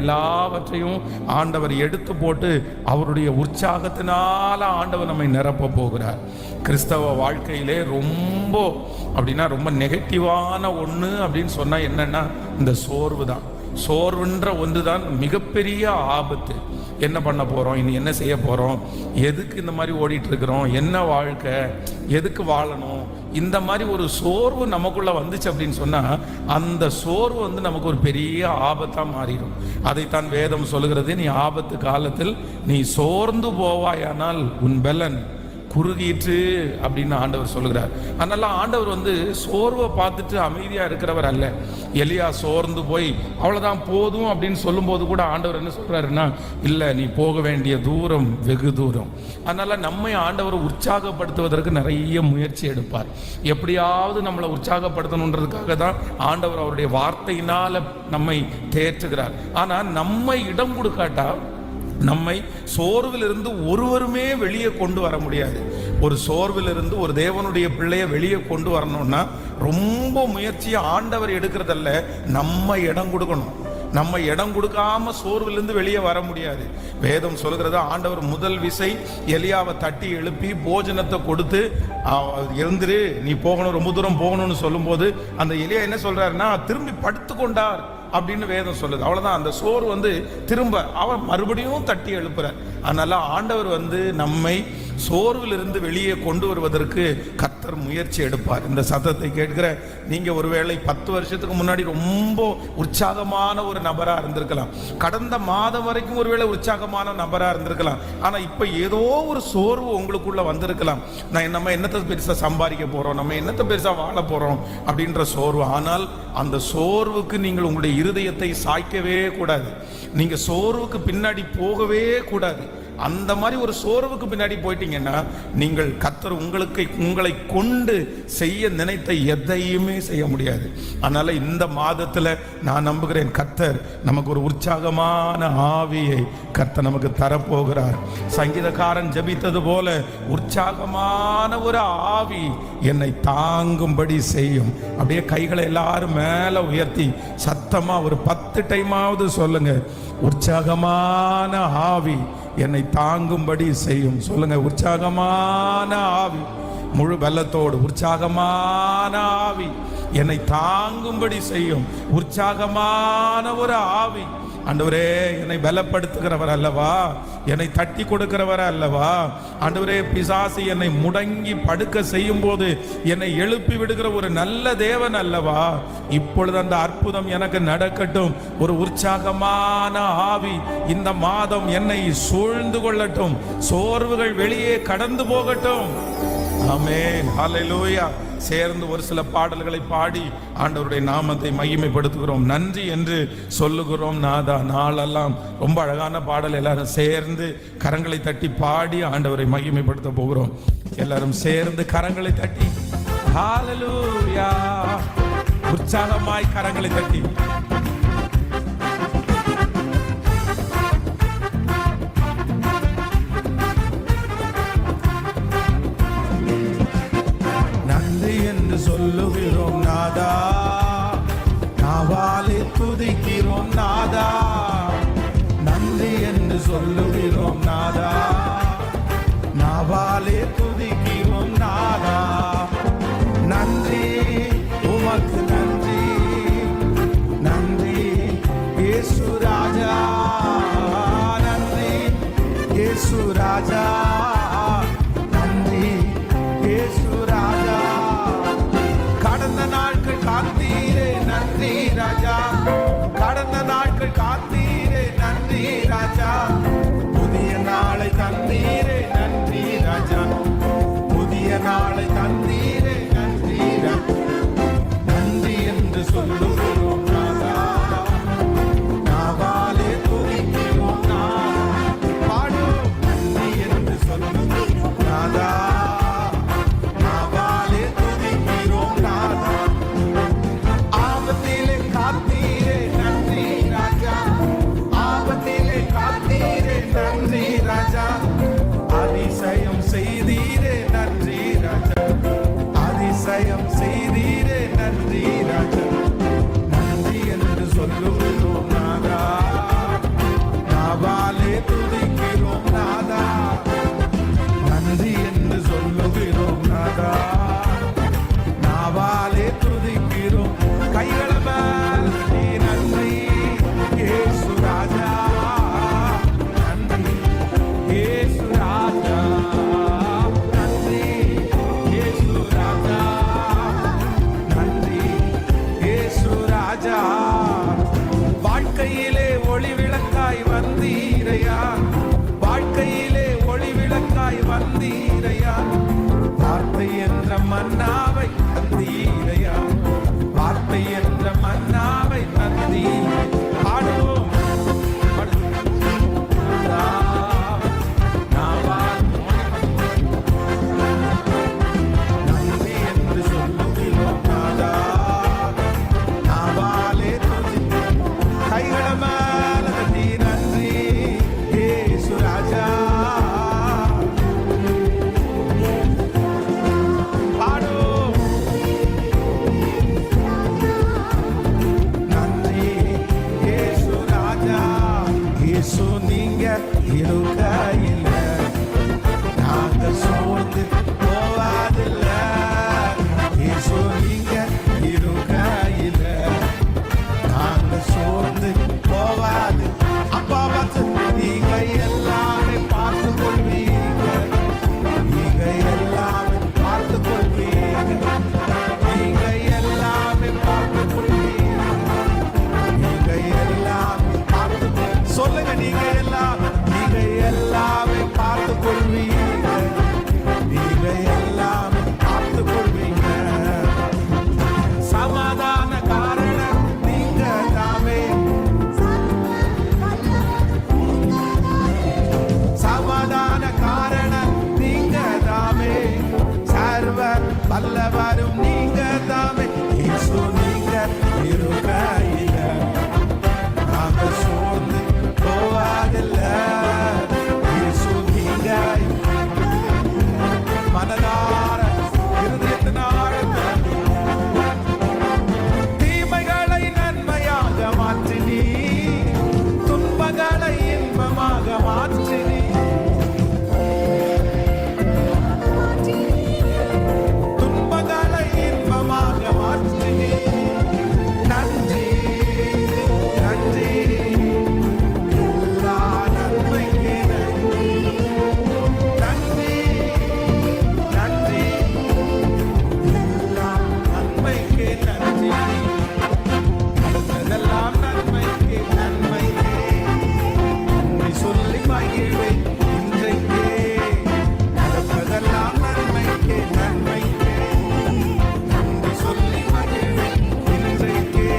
எல்லாவற்றையும் ஆண்டவர் எடுத்து போட்டு அவருடைய உற்சாகத்தினால ஆண்டவர் நம்மை நிரப்ப போகிறார். கிறிஸ்தவ வாழ்க்கையிலே ரொம்ப நெகட்டிவான ஒன்று அப்படின்னு சொன்னால் என்னன்னா இந்த சோர்வு தான். சோர்வுன்ற ஒன்று தான் மிகப்பெரிய ஆபத்து. என்ன பண்ண போகிறோம், இனி என்ன செய்ய போகிறோம், எதுக்கு இந்த மாதிரி ஓடிட்டு இருக்கிறோம், என்ன வாழ்க்கை, எதுக்கு வாழணும், இந்த மாதிரி ஒரு சோர்வு நமக்குள்ள வந்துச்சு அப்படின்னு சொன்னால் அந்த சோர்வு நமக்கு ஒரு பெரிய ஆபத்தாக மாறிடும். அதைத்தான் வேதம் சொல்லுகிறது, நீ ஆபத்து காலத்தில் நீ சோர்ந்து போவாயானால் உன் பெலன் குறுகிற்று அப்படின்னு ஆண்டவர் சொல்லுகிறார். அதனால ஆண்டவர் சோர்வை பார்த்துட்டு அமைதியா இருக்கிறவர் அல்ல. எலியா சோர்ந்து போய் அவ்வளவுதான் போதும் அப்படின்னு சொல்லும் போது கூட ஆண்டவர் என்ன சொல்றாருன்னா, இல்ல நீ போக வேண்டிய தூரம் வெகு தூரம். அதனால நம்மை ஆண்டவர் உற்சாகப்படுத்துவதற்கு நிறைய முயற்சி எடுப்பார். எப்படியாவது நம்மளை உற்சாகப்படுத்தணுன்றதுக்காக தான் ஆண்டவர் அவருடைய வார்த்தையினால நம்மை தேற்றுகிறார். ஆனா நம்மை இடம் கொடுக்காட்டா நம்மை சோர்விலிருந்து ஒருவருமே வெளியே கொண்டு வர முடியாது. ஒரு சோர்விலிருந்து ஒரு தேவனுடைய பிள்ளையை வெளியே கொண்டு வரணும்னா ரொம்ப முயற்சியை ஆண்டவர் எடுக்கிறதல்ல, நம்ம இடம் கொடுக்கணும். நம்ம இடம் கொடுக்காம சோர்விலிருந்து வெளியே வர முடியாது. வேதம் சொல்கிறது, ஆண்டவர் முதல் விசை எலியாவை தட்டி எழுப்பி போஜனத்தை கொடுத்து எழுந்துரு நீ போகணும், ரொம்ப தூரம் போகணும்னு சொல்லும் போது அந்த எலியா என்ன சொல்றாருன்னா திரும்பி படுத்து கொண்டார் அப்படின்னு வேதம் சொல்லுது. அவ்வளவுதான். அந்த சோறு திரும்ப அவர் மறுபடியும் தட்டி எழுப்புறார். அதனால ஆண்டவர் நம்மை சோர்விலிருந்து வெளியே கொண்டு வருவதற்கு கர்த்தர் முயற்சி எடுப்பார். இந்த சத்தத்தை கேட்கிற நீங்க ஒருவேளை 10 வருஷத்துக்கு முன்னாடி ரொம்ப உற்சாகமான ஒரு நபரா இருந்திருக்கலாம். கடந்த மாதம் வரைக்கும் ஒருவேளை உற்சாகமான நபரா இருந்திருக்கலாம். ஆனா இப்ப ஏதோ ஒரு சோர்வு உங்களுக்குள்ள வந்திருக்கலாம். நம்ம என்னத்தை பெருசா சம்பாதிக்க போறோம், நம்ம என்னத்தை பெருசா வாழ போறோம் அப்படின்ற சோர்வு. ஆனால் அந்த சோர்வுக்கு நீங்கள் உங்களுடைய இருதயத்தை சாய்க்கவே கூடாது. நீங்க சோர்வுக்கு பின்னாடி போகவே கூடாது. அந்த மாதிரி ஒரு சோர்வுக்கு பின்னாடி போயிட்டீங்கன்னா நீங்கள் கர்த்தர் உங்களை கொண்டு செய்ய நினைத்த எதையுமே செய்ய முடியாது. அதனால இந்த மாதத்துல நான் நம்புகிறேன் கர்த்தர் நமக்கு ஒரு உற்சாகமான ஆவியை கர்த்தர் நமக்கு தரப்போகிறார். சங்கீதக்காரன் ஜெபித்தது போல உற்சாகமான ஒரு ஆவி என்னை தாங்கும்படி செய்யும். அப்படியே கைகளை எல்லாரும் மேல உயர்த்தி சத்தமா ஒரு 10 டைமாவது சொல்லுங்க, உற்சாகமான ஆவி என்னை தாங்கும்படி செய்யும். சொல்லுங்க, உற்சாகமான ஆவி, முழு பலத்தோடு உற்சாகமான ஆவி என்னை தாங்கும்படி செய்யும். உற்சாகமான ஒரு ஆவி. ஆண்டவரே, என்னை பலப்படுத்துகிறவர் அல்லவா, என்னை தட்டி கொடுக்கிறவர் அல்லவா. ஆண்டவரே, பிசாசு என்னை முடங்கி படுக்க செய்யும் போது என்னை எழுப்பி விடுகிற ஒரு நல்ல தேவன் அல்லவா. இப்பொழுது அந்த அற்புதம் எனக்கு நடக்கட்டும். ஒரு உற்சாகமான ஆவி இந்த மாதம் என்னை சூழ்ந்து கொள்ளட்டும். சோர்வுகள் வெளியே கடந்து போகட்டும். ஆமென், ஹல்லேலூயா. சேர்ந்து ஒரு சில பாடல்களை பாடி ஆண்டவருடைய நாமத்தை மகிமைப்படுத்துகிறோம். நன்றி என்று சொல்லுகிறோம். நாதா, நாளெல்லாம் ரொம்ப அழகான பாடல். எல்லாரும் சேர்ந்து கரங்களை தட்டி பாடி ஆண்டவரை மகிமைப்படுத்த போகிறோம். எல்லாரும் சேர்ந்து கரங்களை தட்டி ஹல்லேலூயா, உற்சாகமாய் கரங்களை தட்டி சொல்லுகிறோம். நாதா, நாவாலே துதிக்கிறோம். நாதா, நன்றி என்று சொல்லுகிறோம். நாதா, நாவாலே துதிக்கிறோம். நாதா, நன்றி உமக்கு நன்றி, நன்றி இயேசு ராஜா, நன்றி இயேசு ராஜா, நன்றி இயேசு ராஜா. கடந்த நாட்கள் காத்தீரே நன்றி ராஜா, கடந்த நாட்கள் காத்தீரே நன்றி ராஜா. புதிய நாளை தந்தீரே நன்றி ராஜா, புதிய நாளை தந்தீரே நன்றி ராஜா. நன்றி என்று சொல்லுகிறோம். நாதா, நாவாலே துதிக்கிறோம். நாதா, பாடும். நன்றி என்று சொல்லுகிறோம். நாதா, ஆபத்திலே காத்தீரே நன்றி ராஜா, நீங்க எல்லாமே பார்த்து கொள்வீங்க, நீங்க எல்லாமே பார்த்து கொள்வீங்க. சமாதான காரணம் நீங்க தாமே, சமாதான காரணம் நீங்க தாமே, சர்வ வல்லவரும் நீங்க தாமே. இயேசு நீங்க இருக்கையில நாங்க சோர்ந்து போவதில்ல. இயேசு நீங்க மனதார இருதயத்தினால தீமைகளை நன்மையாக மாற்றினி, துன்பங்களை இன்பமாக மாற்றினி, துன்பங்களை இன்பமாக மாற்றினி. நன்றி நன்றி, எல்லா நன்மைக்கு நன்றி, நன்றி நன்றி, எல்லா நன்மைக்கு நன்றி, அடுத்ததெல்லாம் நன்மைக்கு நன்மைக்கு. நன்றி சொல்லி மகிழ்வேன் இன்றைக்கே, அடுத்ததெல்லாம் நன்மைக்கு நன்மைக்கு. நன்றி சொல்லி மகிழ்வேன் இன்றைக்கே.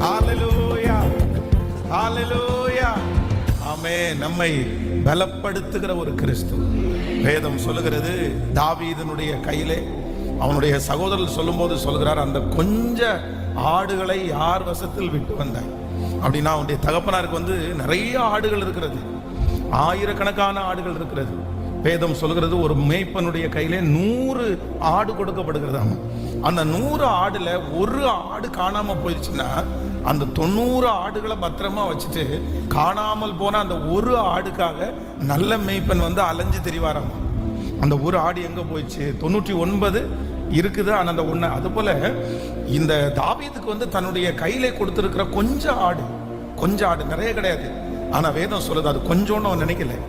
ஹல்லேலூயா ஹல்லேலூயா. ஆமென். நம்மை பலப்படுத்துகிற ஒரு கிறிஸ்து. வேதம் சொல்லுகிறது, தாவீதினுடைய கையிலே அவனுடைய சகோதரர் சொல்லும்போது சொல்கிறார், அந்த கொஞ்ச ஆடுகளை யார் வசத்தில் விட்டு வந்தாய் அப்படின்னா, அவனுடைய தகப்பனாருக்கு வந்து நிறைய ஆடுகள் இருக்கிறது, ஆயிரக்கணக்கான ஆடுகள் இருக்கிறது. வேதம் சொல்கிறது, ஒரு மேய்ப்பனுடைய கையிலே 100 ஆடு கொடுக்கப்படுகிறது. அந்த 100 ஆடுல ஒரு ஆடு காணாம போயிடுச்சுன்னா அந்த 90 ஆடுகளை பத்திரமா வச்சுட்டு காணாமல் போன அந்த ஒரு ஆடுக்காக நல்ல மேய்ப்பன் வந்து அலைஞ்சு திரிவாராம். அந்த ஒரு ஆடு எங்க போயிடுச்சு, 99 இருக்குது, ஆனா அந்த ஒண்ணு. அது போல இந்த தாவீதுக்கு வந்து தன்னுடைய கையில கொடுத்திருக்கிற கொஞ்சம் ஆடு நிறைய கிடையாது. ஆனா வேதம் சொல்லுது, அது கொஞ்சோன்னு அவன் நினைக்கல.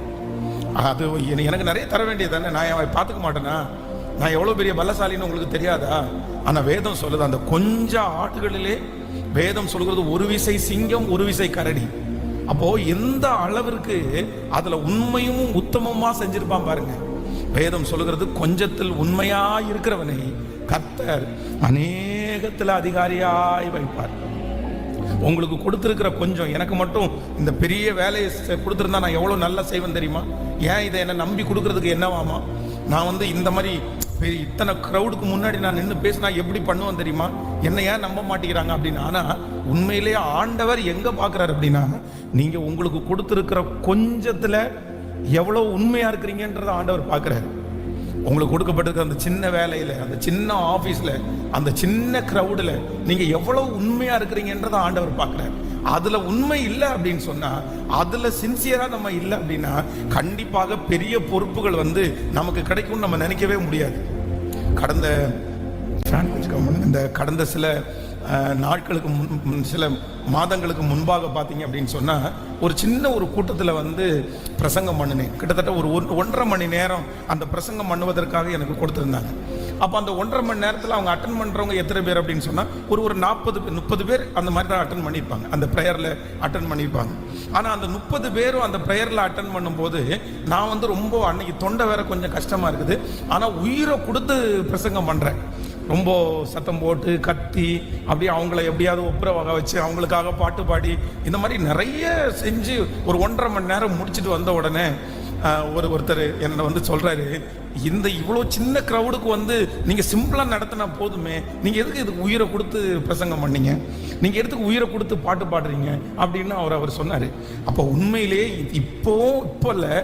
அது எனக்கு நிறைய தர வேண்டியது தானே, நான் பார்த்துக்க மாட்டேனா, நான் எவ்வளவு பெரிய பலசாலின்னு உங்களுக்கு தெரியாதா? ஆனா வேதம் சொல்லுது, அந்த கொஞ்சம் ஆடுகளிலே வேதம் சொல்கிறது ஒரு விசை சிங்கம் ஒரு விசை கரடி. அப்போ எந்த அளவிற்கு அதுல உண்மையும் உத்தமமா செஞ்சிருப்பான் பாருங்க. வேதம் சொல்லுகிறது, கொஞ்சத்தில் உண்மையா இருக்கிறவனை கர்த்தர் அநேகத்துல அதிகாரியாய் வைப்பார். உங்களுக்கு கொடுத்திருக்கிற கொஞ்சம், எனக்கு மட்டும் இந்த பெரிய வேலையை கொடுத்திருந்தா நான் எவ்வளவு நல்லா செய்வேன் தெரியுமா? ஏன் இதை என்ன நம்பி கொடுக்கறதுக்கு என்னவாமா? நான் வந்து இந்த மாதிரி இத்தனை கிரௌடுக்கு முன்னாடி நான் நின்று பேசினா எப்படி பண்ணுவேன் தெரியுமா? என்ன ஏன் நம்ப மாட்டேங்கிறாங்க அப்படின்னு. ஆனா உண்மையிலேயே ஆண்டவர் எங்க பாக்குறாரு அப்படின்னா, நீங்க உங்களுக்கு கொடுத்திருக்கிற கொஞ்சத்துல எவ்வளவு உண்மையா இருக்கிறீங்கன்றத ஆண்டவர் பாக்குறாரு. உங்களுக்கு கொடுக்கப்பட்டிருக்கிற அந்த சின்ன வேலையில, அந்த சின்ன ஆபீஸ்ல, அந்த சின்ன கிரௌடுல நீங்க எவ்வளவு உண்மையா இருக்கிறீங்கன்றத ஆண்டவர் பார்க்கிறார். அதுல உண்மை இல்லை அப்படின்னு சொன்னா, அதுல சின்சியரா நம்ம இல்லை அப்படின்னா கண்டிப்பாக பெரிய பொறுப்புகள் வந்து நமக்கு கிடைக்கும்னு நம்ம நினைக்கவே முடியாது. கடந்த சில நாட்களுக்கு சில மாதங்களுக்கு முன்பாக பார்த்தீங்க அப்படின்னு சொன்னால், ஒரு சின்ன ஒரு கூட்டத்தில் வந்து பிரசங்கம் பண்ணினேன். கிட்டத்தட்ட ஒரு 1.5 மணி நேரம் அந்த பிரசங்கம் பண்ணுவதற்காக எனக்கு கொடுத்துருந்தாங்க. அப்போ அந்த 1.5 மணி நேரத்தில் அவங்க அட்டன் பண்ணுறவங்க எத்தனை பேர் அப்படின்னு சொன்னால், ஒரு 40-30 பேர் அந்த மாதிரி தான் அட்டன் பண்ணியிருப்பாங்க, அந்த ப்ரேயரில் அட்டன் பண்ணியிருப்பாங்க. ஆனால் அந்த 30 பேரும் அந்த ப்ரேயரில் அட்டன் பண்ணும்போது நான் வந்து ரொம்ப அன்னைக்கு தொண்டை வேற கொஞ்சம் கஷ்டமாக இருக்குது. ஆனால் உயிரை கொடுத்து பிரசங்கம் பண்ணுறேன். ரொம்ப சத்தம் போட்டு கத்தி அப்படியே அவங்கள எப்படியாவது ஒப்புற வகை வச்சு அவங்களுக்காக பாட்டு பாடி இந்த மாதிரி நிறைய செஞ்சு ஒரு 1.5 மணி நேரம் முடிச்சுட்டு வந்த உடனே ஒருத்தர் என்னை வந்து சொல்றாரு, இந்த இவ்வளோ சின்ன க்ரௌடுக்கு வந்து நீங்கள் சிம்பிளாக நடத்தினா போதுமே, நீங்கள் எதுக்கு இதுக்கு உயிரை கொடுத்து பிரசங்கம் பண்ணீங்க, நீங்கள் எதுக்கு உயிரை கொடுத்து பாட்டு பாடுறீங்க அப்படின்னு அவர் சொன்னார். அப்போ உண்மையிலே இப்போ இல்லை,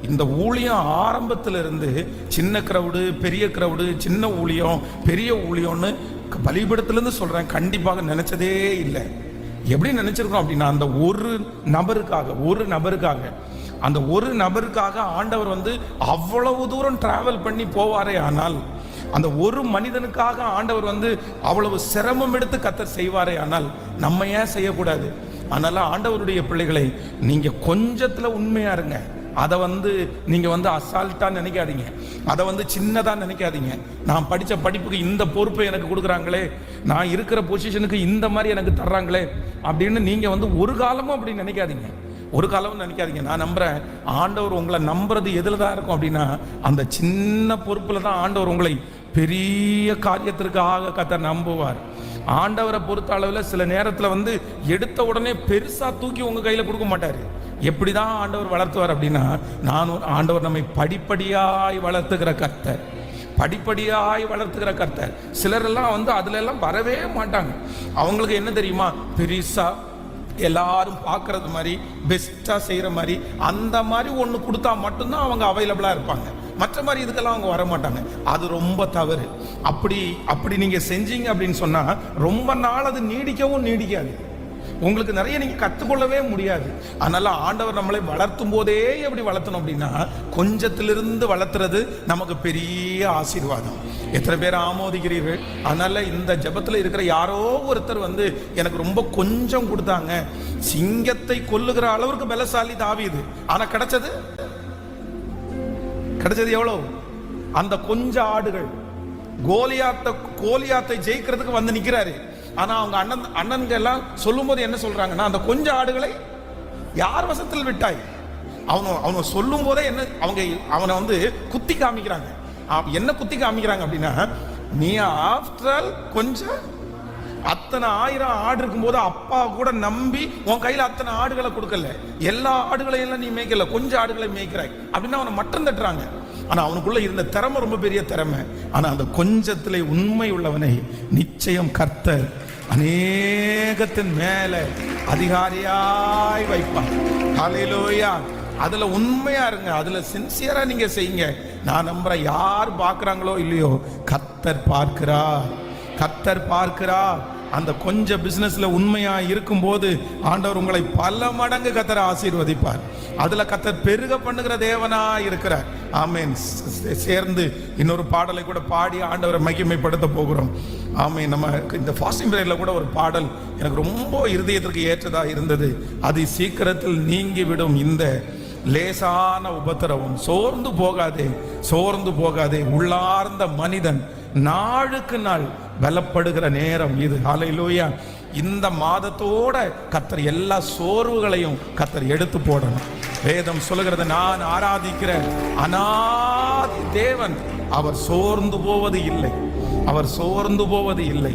இந்த ஊழியம் ஆரம்பத்தில் இருந்து சின்ன கிரவுடு பெரிய கிரவுடு, சின்ன ஊழியம் பெரிய ஊழியம்னு பலிபீடத்திலிருந்து சொல்றேன், கண்டிப்பாக நினைச்சதே இல்லை. எப்படி நினைச்சிருக்கோம் அப்படின்னா, அந்த ஒரு நபருக்காக ஆண்டவர் வந்து அவ்வளவு தூரம் டிராவல் பண்ணி போவாரே. ஆனால் அந்த ஒரு மனிதனுக்காக ஆண்டவர் வந்து அவ்வளவு சிரமம் எடுத்து கர்த்தர் செய்வாரே. ஆனால் நம்ம ஏன் செய்யக்கூடாது? அதனால ஆண்டவருடைய பிள்ளைகளை, நீங்க கொஞ்சத்துல உண்மையா இருங்க. அதை வந்து நீங்க வந்து அசால்ட்டா நினைக்காதீங்க, அதை வந்து சின்னதா நினைக்காதீங்க. நான் படிச்ச படிப்புக்கு இந்த பொறுப்பை எனக்கு கொடுக்குறாங்களே, நான் இருக்கிற பொசிஷனுக்கு இந்த மாதிரி எனக்கு தர்றாங்களே அப்படின்னு நீங்க வந்து ஒரு காலமும் அப்படி நினைக்காதீங்க. ஒரு காலம் நினைக்காதீங்க. நான் நம்புறேன், ஆண்டவர் உங்களை நம்புறது எதில் தான் இருக்கும் அப்படின்னா, அந்த சின்ன பொறுப்பில் தான் ஆண்டவர் உங்களை பெரிய காரியத்திற்காக கர்த்தர் நம்புவார். ஆண்டவரை பொறுத்த அளவில் சில நேரத்தில் எடுத்த உடனே பெருசாக தூக்கி உங்கள் கையில் கொடுக்க மாட்டார். எப்படி தான் ஆண்டவர் வளர்த்துவார் அப்படின்னா, ஆண்டவர் நம்மை படிப்படியாய் வளர்த்துக்கிற கர்த்தர், படிப்படியாய் வளர்த்துக்கிற கர்த்தர். சிலரெல்லாம் அதுல எல்லாம் வரவே மாட்டாங்க. அவங்களுக்கு என்ன தெரியுமா, பெருசா எல்லாரும் பார்க்கறது மாதிரி பெஸ்டா செய்யற மாதிரி அந்த மாதிரி ஒன்று கொடுத்தா மட்டும்தான் அவங்க அவைலபிளா இருப்பாங்க. மற்ற மாதிரி இதுக்கெல்லாம் அவங்க வர மாட்டாங்க. அது ரொம்ப தவறு. அப்படி நீங்க செஞ்சீங்க அப்படின்னு சொன்னா ரொம்ப நாள் அது நீடிக்கவும் நீடிக்காது. உங்களுக்கு நிறைய நீங்க கற்றுக்கொள்ளவே முடியாது. அதனால ஆண்டவர் நம்மளை வளர்த்தும் போதே எப்படி வளர்த்தணும் அப்படின்னா, கொஞ்சத்திலிருந்து வளர்த்துறது நமக்கு பெரிய ஆசீர்வாதம். எத்தனை பேர் ஆமோதிக்கிறீர்கள்? அதனால இந்த ஜெபத்தில் இருக்கிற யாரோ ஒருத்தர் எனக்கு ரொம்ப கொஞ்சம் கொடுத்தாங்க. சிங்கத்தை கொல்லுகிற அளவுக்கு பலசாலி தாவீது. ஆனா கிடைச்சது எவ்வளவு? அந்த கொஞ்ச ஆடுகள். கோலியாத்தை ஜெயிக்கிறதுக்கு நிக்கிறாரு. ஆனா அவங்க அண்ணன்கள் எல்லாம் சொல்லும் போது என்ன சொல்றாங்கன்னா, அந்த கொஞ்ச ஆடுகளை யார் வசத்தில் விட்டாய்? அவனை சொல்லும் போதே என்ன அவனை குத்தி காமிக்கிறாங்க. என்ன குத்தி காமிக்கிறாங்க அப்படின்னா, நீ ஆஃப்டர் ஆல் கொஞ்சம் அத்தனை 1000 ஆடு இருக்கும் போது அப்பா கூட நம்பி உன் கையில அத்தனை ஆடுகளை கொடுக்கல, எல்லா ஆடுகளையும் எல்லாம் நீ மேய்க்கல, கொஞ்சம் ஆடுகளை மேய்க்கிறாய் அப்படின்னா அவனை மட்டம் தட்டுறாங்க. ஆனா அவனுக்குள்ள இருந்த திறமை ரொம்ப பெரிய திறமை. ஆனா அந்த கொஞ்சத்திலே உண்மை உள்ளவனை நிச்சயம் கர்த்தர் அநேகத்தின் மேல அதிகாரியாய் வைப்பார். ஹல்லேலூயா. அதுல உண்மையா இருங்க, அதுல சின்சியரா நீங்க செய்யுங்க. நான் நம்புறேன், யார் பார்க்கறாங்களோ இல்லையோ, கர்த்தர் பார்க்கிறார், கர்த்தர் பார்க்கிறார். அந்த கொஞ்ச பிசினஸ்ல உண்மையா இருக்கும் போது ஆண்டவர் உங்களை பல மடங்கு கர்த்தர் ஆசீர்வதிப்பார். அதுல கர்த்தர் பெருக பண்ணுகிற தேவனா இருக்கிறார். ஆமென். சேர்ந்து இன்னொரு பாடலை கூட பாடி ஆண்டவரை மகிமைப்படுத்த போகிறோம். ஆமென். நம்ம இந்த ஃபாஸ்டிங் பிரேயர்ல கூட ஒரு பாடல் எனக்கு ரொம்ப இருதயத்திற்கு ஏற்றதா இருந்தது. அது சீக்கிரத்தில் நீங்கிவிடும் இந்த லேசான உபத்திரவம். சோர்ந்து போகாதே, உள்ளார்ந்த மனிதன் நாளுக்கு நாள் பலப்படுகிற நேரம் இது. ஹல்லேலூயா. இந்த மாதத்தோட கர்த்தர் எல்லா சோர்வுகளையும் கர்த்தர் எடுத்து போடணும். வேதம் சொல்லுகிறது, நான் ஆராதிக்கிற அநாதி தேவன், அவர் சோர்ந்து போவது இல்லை.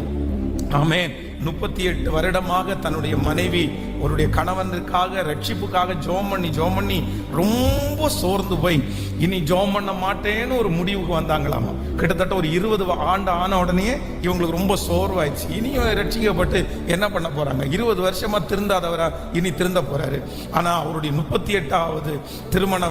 ஆமென். 38 வருடமாக தன்னுடைய மனைவி அவருடைய கணவனுக்காக ரட்சிப்புக்காக ஜோம் பண்ணி ரொம்ப சோர்ந்து போய் இனி ஜோம் பண்ண மாட்டேன்னு ஒரு முடிவுக்கு வந்தாங்களாமா. கிட்டத்தட்ட ஒரு 20 ஆண்டு ஆன உடனே இவங்களுக்கு ரொம்ப சோர்வாயிடுச்சு. இனி ரட்சிக்கப்பட்டு என்ன பண்ண போறாங்க? 20 வருஷமா திருந்தாதவரா இனி திருந்த போறாரு. ஆனா அவருடைய 38வது திருமண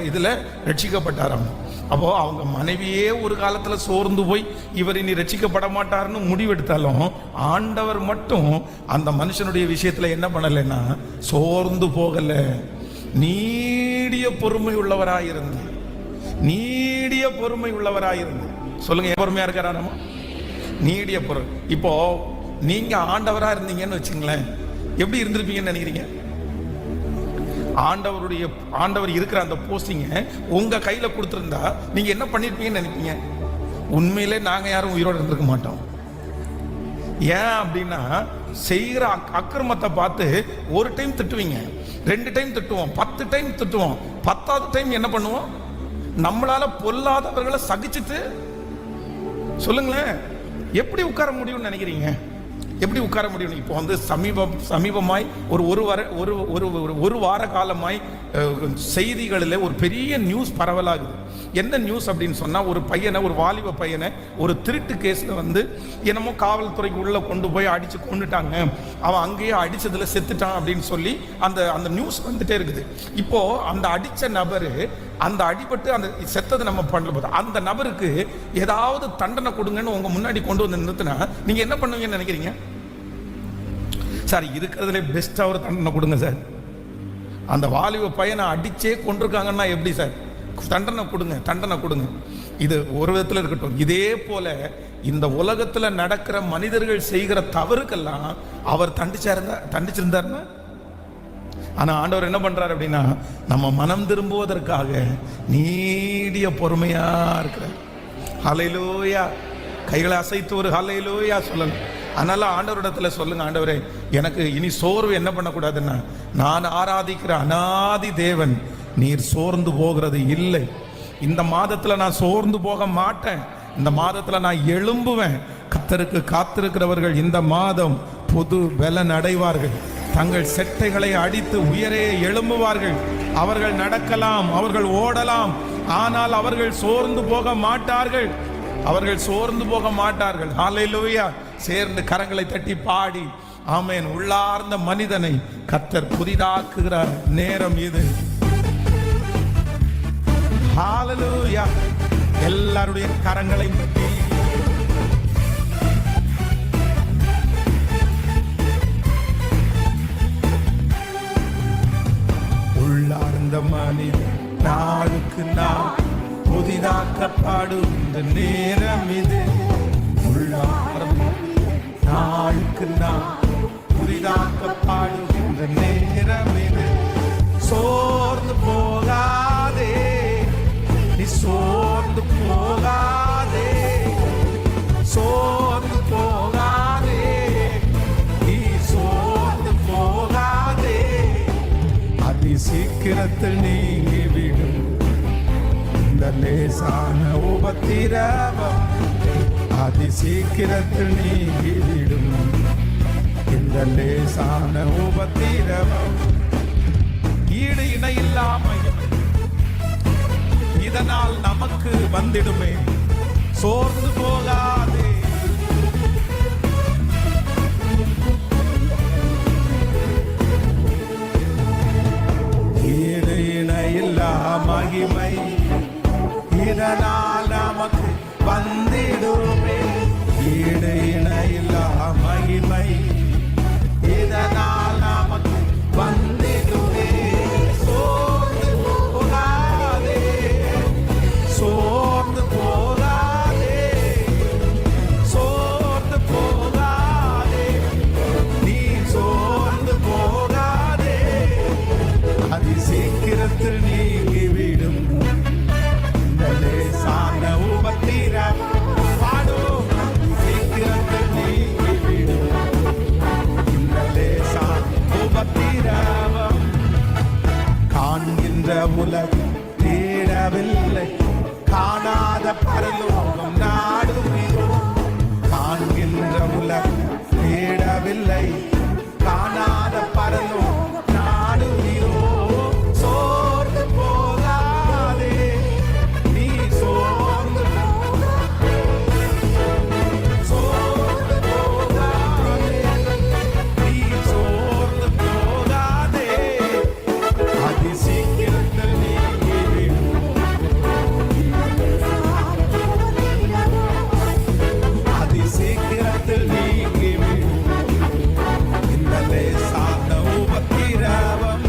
இதுல ரட்சிக்கப்பட்டாராம். அப்போ அவங்க மனைவியே ஒரு காலத்துல சோர்ந்து போய் இவர் இனி ரட்சிக்கப்பட மாட்டாருன்னு முடிவெடுத்தாலும், ஆண்டவர் மட்டும் அந்த மனுஷனுடைய விஷயத்துல என்ன பண்ணலைன்னா சோர்ந்து போகல. நீடிய பொறுமை உள்ளவராயிருந்து சொல்லுங்க, பொறுமையா இருக்கிறா? நம்ம நீடிய பொறுமை. இப்போ நீங்க ஆண்டவரா இருந்தீங்கன்னு வச்சுங்களேன், எப்படி இருந்திருப்பீங்கன்னு நினைக்கிறீங்க? ஆண்டவர் இருக்கிற அந்த போஸ்டிங்க உங்க கையில கொடுத்திருந்தா நீங்க என்ன பண்ணிருப்பீங்கன்னு நினைப்பீங்க? உண்மையிலே நாங்க யாரும் உயிரோடு இருந்திருக்க மாட்டோம். ஏன் அப்படின்னா, செய்கிற அக்கிரமத்தை பார்த்து ஒரு டைம் திட்டுவீங்க, 2 டைம் திட்டுவோம், 10 டைம் திட்டுவோம், 10வது டைம் என்ன பண்ணுவோம்? நம்மளால பொல்லாதவர்களை சகிச்சுட்டு, சொல்லுங்களேன், எப்படி உட்கார முடியும்னு நினைக்கிறீங்க? எப்படி உட்கார முடியும்? இப்போ சமீபமாய் ஒரு வார காலமாய் செய்திகளில் ஒரு பெரிய நியூஸ் பரவலாகுது. என்ன நியூஸ் அப்படின்னு சொன்னா, ஒரு வாலிப பையனை ஒரு திருட்டு கேஸ்ல என்னமோ காவல்துறைக்கு உள்ள கொண்டு போய் அடிச்சு கொண்டுட்டாங்க, அவன் அங்கேயே அடிச்சதுல செத்துட்டான் அப்படின்னு சொல்லி அந்த நியூஸ் வந்துட்டே இருக்குது. இப்போ அந்த அடிச்ச நபரு, அந்த அடிபட்டு அந்த செத்தது நம்ம பண்ணல, அந்த நபருக்கு ஏதாவது தண்டனை கொடுங்கன்னு உங்க முன்னாடி கொண்டு வந்து நிறுத்தினா நீங்க என்ன பண்ணுவீங்கன்னு நினைக்கிறீங்க? சார், இருக்கிறதுல பெஸ்டா ஒரு தண்டனை கொடுங்க சார். அந்த வாலிப பையனை அடிச்சே கொண்டிருக்காங்கன்னா எப்படி சார்? தண்டனை கொடுங்க. இது ஒரு விதத்தில் இருக்கட்டும். இதே போல இந்த உலகத்துல நடக்கிற மனிதர்கள் செய்கிற தவறுக்கெல்லாம் அவர் தண்டிச்சிருந்தாருன்னா, ஆனா ஆண்டவர் என்ன பண்றாரு அப்படின்னா, நம்ம மனம் திரும்புவதற்காக நீடிய பொறுமையா இருக்கிறார். ஹல்லேலூயா. கைகளை அசைத்து ஒரு ஹல்லேலூயா சொல்லணும். அதனால ஆண்டவரிடத்துல சொல்லுங்க, ஆண்டவரே எனக்கு இனி சோர்வு என்ன பண்ணக்கூடாதுன்னா, நான் ஆராதிக்கிற அநாதி தேவன் நீர் சோர்ந்து போகிறது இல்லை. இந்த மாதத்துல நான் சோர்ந்து போக மாட்டேன். இந்த மாதத்துல நான் எழும்புவேன். கர்த்தருக்கு காத்திருக்கிறவர்கள் இந்த மாதம் புது பலன் அடைவார்கள். தங்கள் செட்டைகளை அடித்து உயரே எழும்புவார்கள். அவர்கள் நடக்கலாம், அவர்கள் ஓடலாம், ஆனால் அவர்கள் சோர்ந்து போக மாட்டார்கள். அவர்கள் சோர்ந்து போக மாட்டார்கள். ஹல்லேலூயா. சேர்ந்து கரங்களை தட்டி பாடி ஆமென். உள்ளார்ந்த மனிதனை கர்த்தர் புதிதாக்குகிறார் நேரம் இது. ஹல்லேலூயா. எல்லாருடைய கரங்களை தட்டி உள்ளார்ந்த மனிதன் நாளுக்கு நாள் புதிதாக்கப்படும் இந்த நேரம் இது. உள்ளார்ந்த நாளுக்கு நாள் புதிதாக்கப்படும் இந்த நேரம் இது. சோர்ந்து போகாதே, நீ சோர்ந்து போகாதே, சோர்ந்து போகாதே, நீ சோர்ந்து போகாதே. அதி சீக்கிரத்தில் நீங்கிவிடும் இந்த லேசான உபத்திரவம். அதி சீக்கிரத்தில் நீங்கிவிடும் இந்த லேசான உபத்திரவம். ஈடு இணை இல்லாமல் இதனால் நமக்கு வந்திடுமே. சோர்ந்து போகாதே. ஈடு இணை இல்லா மகிமை இதனால் நமக்கு வந்திடுமே. ஈடு இணை இல்லா மகிமை இதனால் நமக்கு வந்திடுமே. சோர்ந்து போகாதே, சோர்ந்து போகாதே, சோர்ந்து போகாதே, நீ சோர்ந்து போகாதே. அதி சீக்கிரத்தில் நீங்கிவிடும் இந்த லேசான உபத்திரவம். பாடும். சீக்கிரத்தில் நீங்கிவிடும் இந்த லேசான உபத்திரவம். காண்கின்ற உலகம் தேடவில்லை, காணாத பரலோகம் நாடுகிறோம். காண்கின்ற உலகம் தேடவில்லை, காணாத பரலோகம் நாடுகிறோம். சோர்ந்து போகாதே, நீ சோர்ந்து போகாதே, சோர்ந்து போகாதே, நீ சோர்ந்து போகாதே. அதி சீக்கிரத்தில் நீங்கிவிடும் அதி சீக்கிரத்தில் நீங்கிவிடும் இந்த லேசான உபத்திரவம்.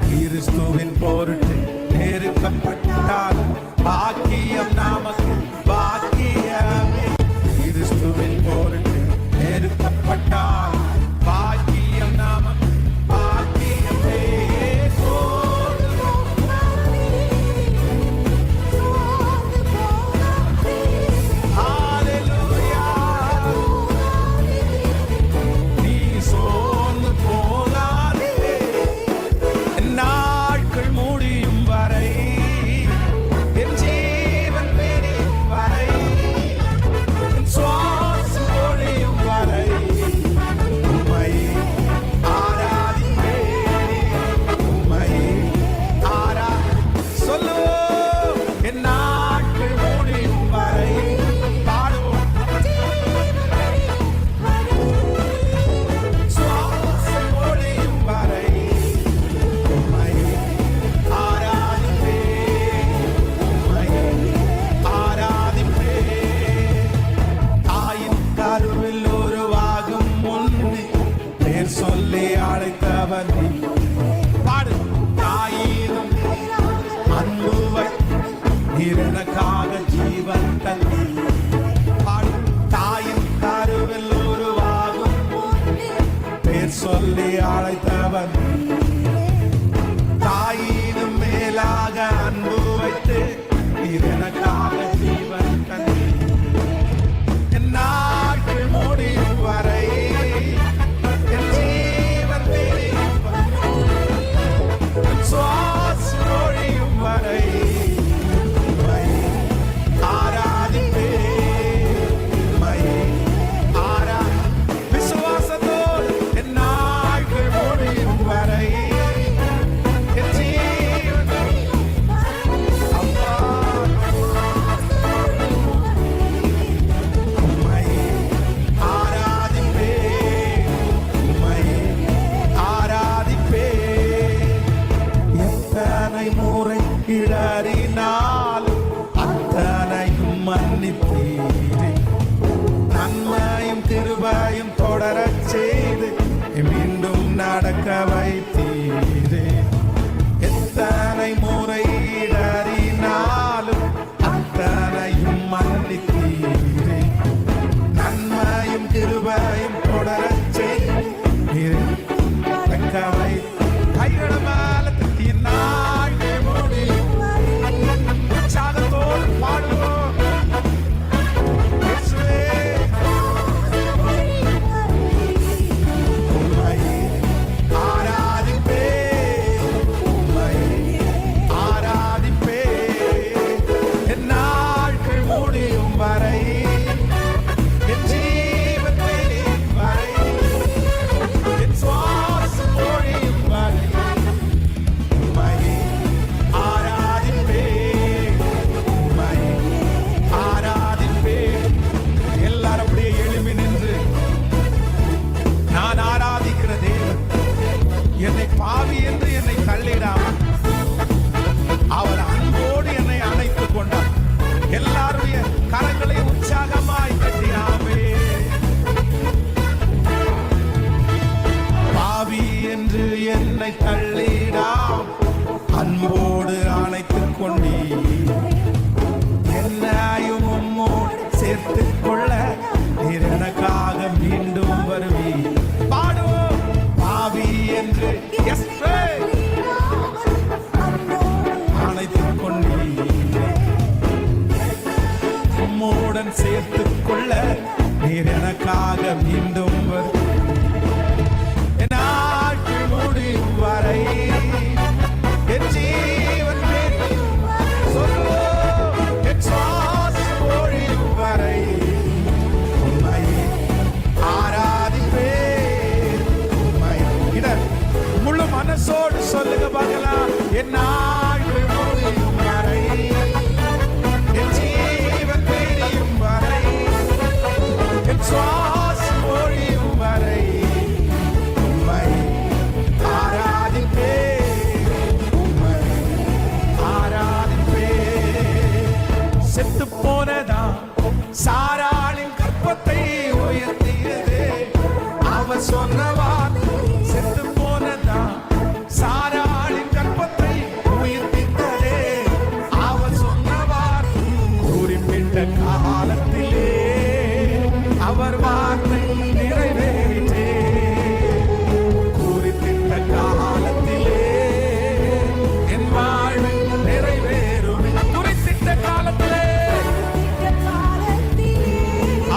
கிறிஸ்துவின் பொருட்டு நெருக்கப்பட்டால் பாக்கியம் நமக்கு பாக்கியமே. கிறிஸ்துவின் பொருட்டு நெருக்கப்பட்டால் பாக்கியம் நமக்கு பாக்கியமே. சோர்ந்து போகாதே, சோர்ந்து போகாதே. ஹல்லேலூயா. நீ சோர்ந்து போகாதே. நாட்கள் முடியும் வரை, என் ஜீவன் பெரியும் வரை, என் சுவாசம் ஒழியும் வரை உம்மை ஆராதிப்பேன், உம்மை சொல்லுவோம். என் நாட்கள் முடியும் வரை பாடுவோம். சுவாசம் ஒழியும் வரை உம்மை ஆராதிப்பேன், உம்மை ஆராதிப்பேன். தாயின் கருவில் உருவாகும் முன்னே பேர் சொல்லி அழைத்தவன் நீ. பாடு. தாயினும் அன்புவை எனக்காக ஜீவன் தந்தி. பாடு. தாயின் கருவில் உருவாகும் முன்னே பேர் சொல்லி அழைத்தவன். தாயினும் மேலாக அன்பு வைத்து எனக்காக ஜீவன் தந்தி. என் நாட்கள் மூடி கிருபையும் தொடரச் செய்து மீண்டும் நடக்க வைத்தீரே. எத்தனை முறை இடறினாலும் அத்தனையும் மன்னித்தீரே. நன்மையும் கிருபையும் தொடரச் செய்து நடக்க வைத்தீரே. கைகளை மேல தட்டி நாள்கள் முடியும் உற்சாகத்தோடு பாடுவோம். இயேசுவே, உம்மை ஆராதிப்பேன், உம்மை ஆராதிப்பேன். என் நாட்கள் முடியும் வரை, என் ஜீவன் முடியும் வரை, என் சுவாசம் முடியும் வரை உம்மை ஆராதிப்பேன், உம்மை ஆராதிப்பேன். எல்லாரும் அப்படியே எழும்பி நின்று நான் ஆராதிக்கிற தேவன் என்னை பாவி என்று என்னை தள்ளிடாமல் அவர் அன்போடு என்னை அணைத்துக் கொண்டார். எல்லாருடைய கரங்களை உற்சாகமாய் தட்டினாமே. பாவி என்று என்னை தள்ளிடாம் அன்போடு அணைத்துக் கொண்டீர். என்னையும் உம்மோடு சேர்த்துக் கொள்ள நீர் எனக்காக மீண்டும் வருவீர். பாடுவோம். பாவி என்று அணைத்துக் கொண்டீர். உம்மோடன் சேர்த்துக் கொள்ள நீர் எனக்காக மீண்டும் வருவீர். என் நாட்கள் முடியும் வரை, என் ஜீவன் சொல்லுவோம், என் சுவாசம் ஒழியும் வரை உம்மை ஆராதிப்பேன், உம்மை. இத முழு மனசோடு சொல்லுங்க பார்க்கலாம். என் நாட்கள் முடியும் வரை, என் ஜீவன் பிரியும் வரை, என் சுவாசம் ஒழியும் வரை உம்மை ஆராதிப்பேன், உம்மை ஆராதிப்பேன். செத்து போனதா சாராளின் கற்பத்தை உயர்த்தியது அவர் சொன்னவார். செத்து போனதா சாராளின் கற்பத்தை உயர்த்தித்ததே அவர் சொன்னவார். குறிப்பிட்ட காலத்திலே அவர் வார்த்தை நிறைவேறிற்றே. குறிப்பிட்ட காலத்திலே என் வாழ்வு நிறைவேறும். குறிப்பிட்ட காலத்திலே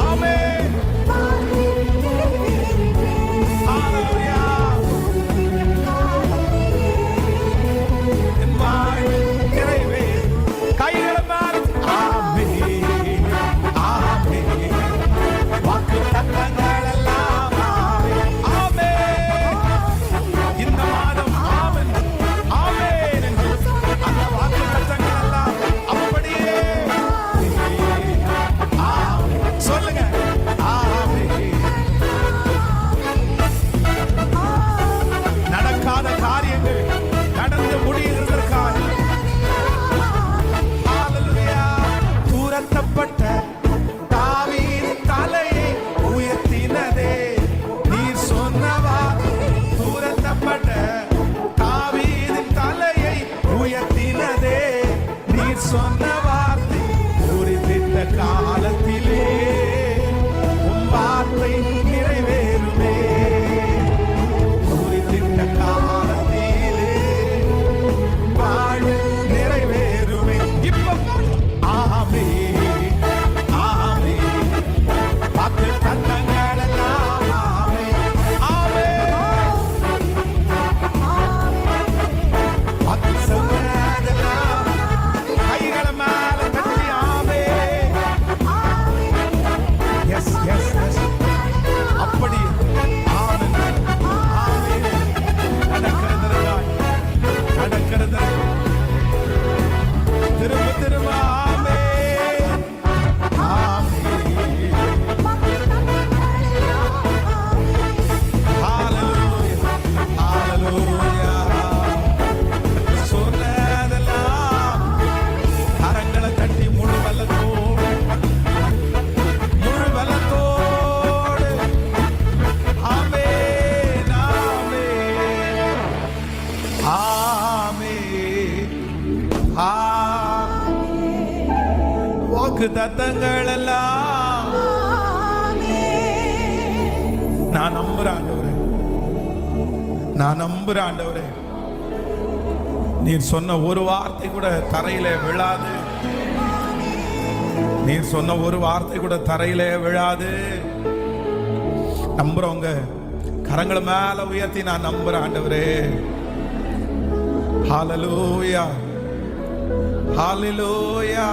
ஆமென். ஹalleluya. என் வாழ்வு நிறைவேறும். கைகளை மேலே ஆமென், ஆமென். வாக்கு தத்தங்களை வாக்கு தத்தங்கள் எல்லாம் நான் நம்புறேன் ஆண்டவரே, நான் நம்புறேன் ஆண்டவரே. நீர் சொன்ன ஒரு வார்த்தை கூட தரையில விழாது. நீர் சொன்ன ஒரு வார்த்தை கூட தரையில விழாது. நம்புறவங்க கரங்களை மேல உயர்த்தி நான் நம்புறேன் ஆண்டவரே. ஹalleluya, ஹalleluya.